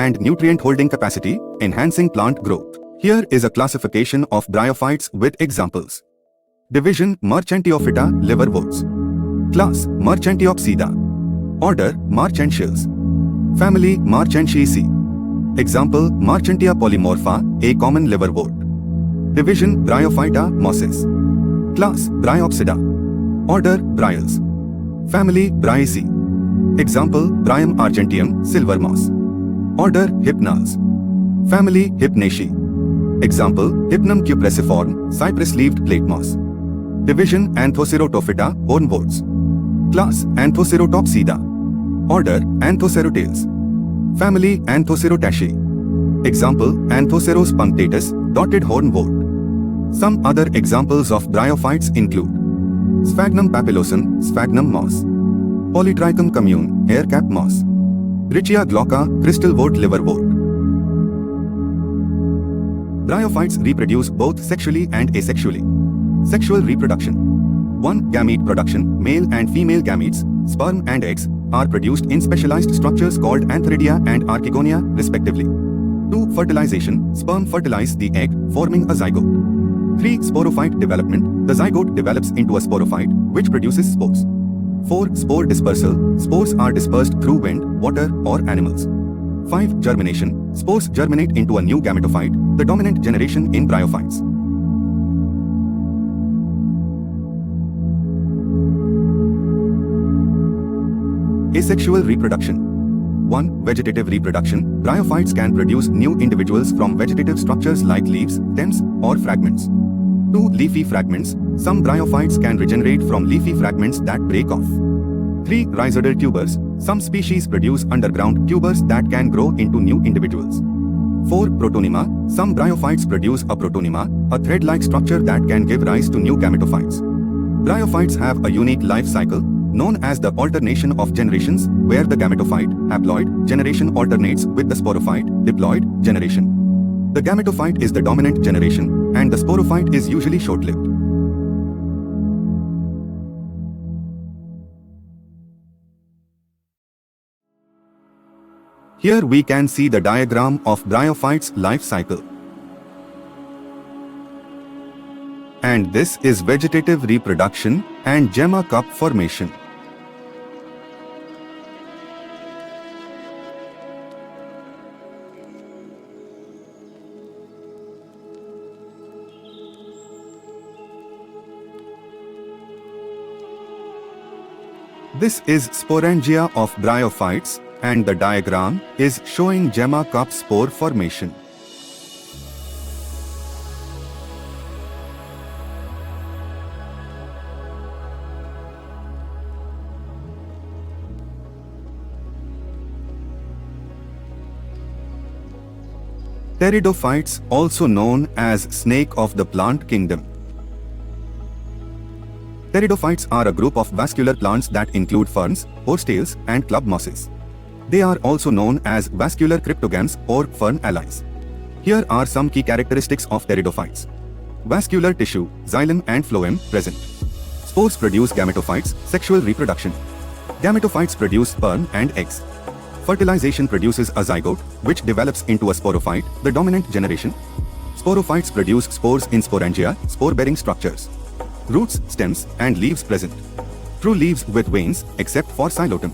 and nutrient holding capacity, enhancing plant growth. Here is a classification of bryophytes with examples. Division Marchantiophyta liverworts. Class Marchantiopsida. Order Marchantiales. Family Marchantiaceae. Example Marchantia polymorpha, a common liverwort. Division Bryophyta mosses. Class Bryopsida. Order Bryals. Family Bryaceae. Example Bryum argenteum, silver moss. Order Hypnals. Family Hypnaceae. Example Hypnum cupressiform, cypress-leaved plate moss. Division Anthocerotophyta, hornworts. Class Anthocerotopsida. Order Anthocerotales. Family Anthocerotaceae. Example Anthoceros punctatus, dotted hornwort. Some other examples of bryophytes include Sphagnum papillosum, sphagnum moss. Polytrichum commune, haircap moss. Richia glauca, crystalwort liverwort. Bryophytes reproduce both sexually and asexually. Sexual reproduction. 1. Gamete production, male and female gametes, sperm and eggs, are produced in specialized structures called antheridia and archegonia, respectively. 2. Fertilization, sperm fertilize the egg, forming a zygote. 3. Sporophyte development, the zygote develops into a sporophyte, which produces spores. 4. Spore dispersal, spores are dispersed through wind, water, or animals. 5. Germination, spores germinate into a new gametophyte, the dominant generation in bryophytes. Asexual reproduction. 1. Vegetative reproduction, bryophytes can produce new individuals from vegetative structures like leaves, stems, or fragments. 2. Leafy fragments, some bryophytes can regenerate from leafy fragments that break off. 3. Rhizodal tubers, some species produce underground tubers that can grow into new individuals. 4. Protonema, some bryophytes produce a protonema, a thread-like structure that can give rise to new gametophytes. Bryophytes have a unique life cycle, known as the alternation of generations, where the gametophyte, haploid, generation alternates with the sporophyte, diploid, generation. The gametophyte is the dominant generation, and the sporophyte is usually short-lived. Here we can see the diagram of bryophyte's life cycle. And this is vegetative reproduction and gemma cup formation. This is sporangia of bryophytes, and the diagram is showing gemma cup spore formation. Pteridophytes, also known as snake of the plant kingdom. Pteridophytes are a group of vascular plants that include ferns, horsetails, and club mosses. They are also known as vascular cryptogams or fern allies. Here are some key characteristics of pteridophytes. Vascular tissue, xylem and phloem present. Spores produce gametophytes, sexual reproduction. Gametophytes produce sperm and eggs. Fertilization produces a zygote, which develops into a sporophyte, the dominant generation. Sporophytes produce spores in sporangia, spore-bearing structures. Roots, stems, and leaves present. True leaves with veins, except for xylotem.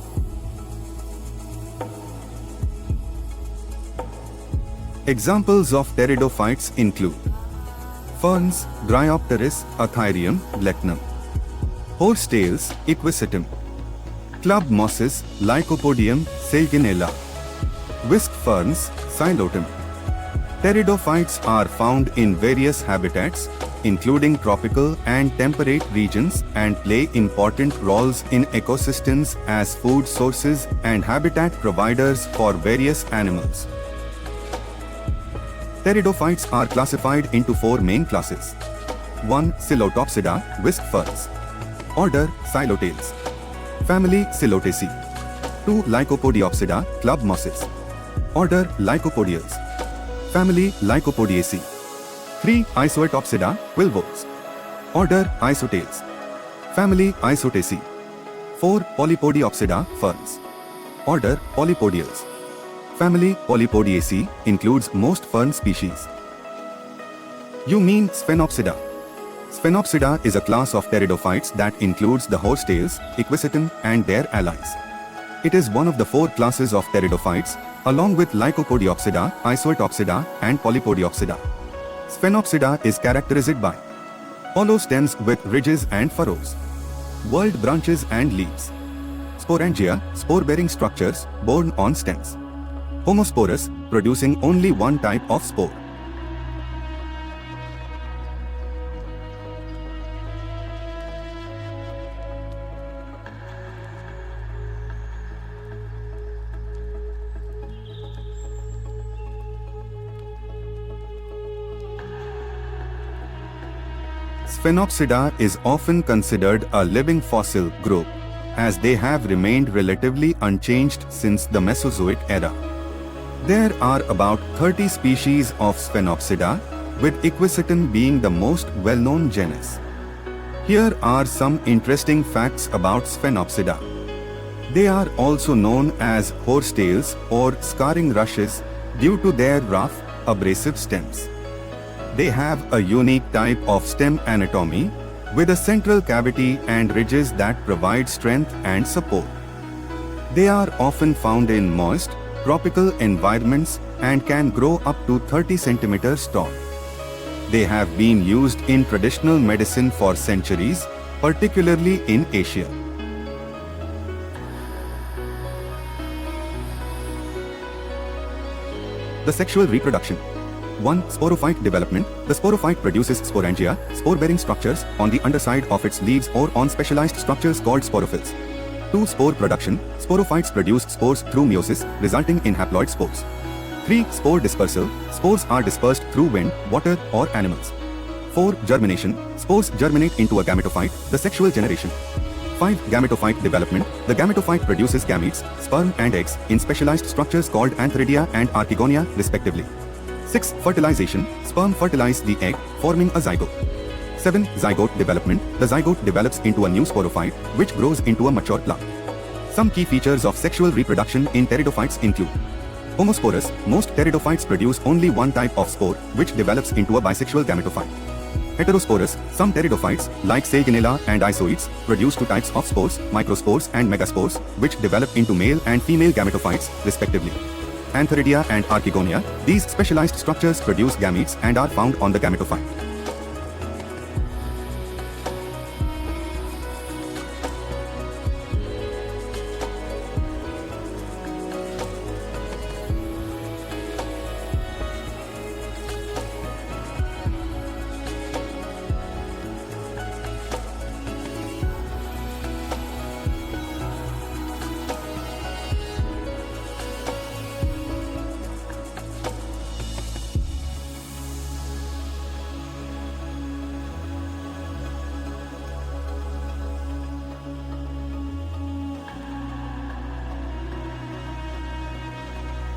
Examples of pteridophytes include ferns, Bryopteris, Athyrnium, Blechnum. Horsetails, Equisetum. Club mosses, Lycopodium, Selginella. Whisk ferns, Xylotem. Pteridophytes are found in various habitats, including tropical and temperate regions, and play important roles in ecosystems as food sources and habitat providers for various animals. Pteridophytes are classified into 4 main classes. 1. Psilotopsida, whisk ferns. Order, Xylotales. Family, Psilotaceae. 2. Lycopodiopsida, club mosses. Order, Lycopodiales. Family, Lycopodiaceae. 3. Isoetopsida, quillworts. Order, Isotales. Family, Isotaceae. 4. Polypodiopsida, ferns. Order, Polypodiales. Family Polypodiaceae includes most fern species. You mean Sphenopsida. Sphenopsida is a class of pteridophytes that includes the horsetails, equisetum, and their allies. It is one of the 4 classes of pteridophytes, along with Lycopodiopsida, Isoetopsida, and Polypodiopsida. Sphenopsida is characterized by hollow stems with ridges and furrows, whorled branches and leaves, sporangia, spore-bearing structures borne on stems, homosporous, producing only one type of spore. Sphenopsida is often considered a living fossil group, as they have remained relatively unchanged since the Mesozoic era. There are about 30 species of Sphenopsida, with Equisetum being the most well-known genus. Here are some interesting facts about Sphenopsida. They are also known as horsetails or scarring rushes due to their rough, abrasive stems. They have a unique type of stem anatomy, with a central cavity and ridges that provide strength and support. They are often found in moist, tropical environments and can grow up to 30 centimeters tall. They have been used in traditional medicine for centuries, particularly in Asia. The sexual reproduction. 1. Sporophyte development. The sporophyte produces sporangia, spore-bearing structures, on the underside of its leaves or on specialized structures called sporophylls. 2. Spore production. Sporophytes produce spores through meiosis, resulting in haploid spores. 3. Spore dispersal. Spores are dispersed through wind, water, or animals. 4. Germination. Spores germinate into a gametophyte, the sexual generation. 5. Gametophyte development. The gametophyte produces gametes, sperm and eggs, in specialized structures called antheridia and archegonia, respectively. 6. Fertilization. Sperm fertilize the egg, forming a zygote. 7. Zygote development. The zygote develops into a new sporophyte, which grows into a mature plant. Some key features of sexual reproduction in pteridophytes include homosporous. Most pteridophytes produce only one type of spore, which develops into a bisexual gametophyte. Heterosporous. Some pteridophytes, like Seigenella and Isoids, produce 2 types of spores, microspores and megaspores, which develop into male and female gametophytes, respectively. Antheridia and archegonia. These specialized structures produce gametes and are found on the gametophyte.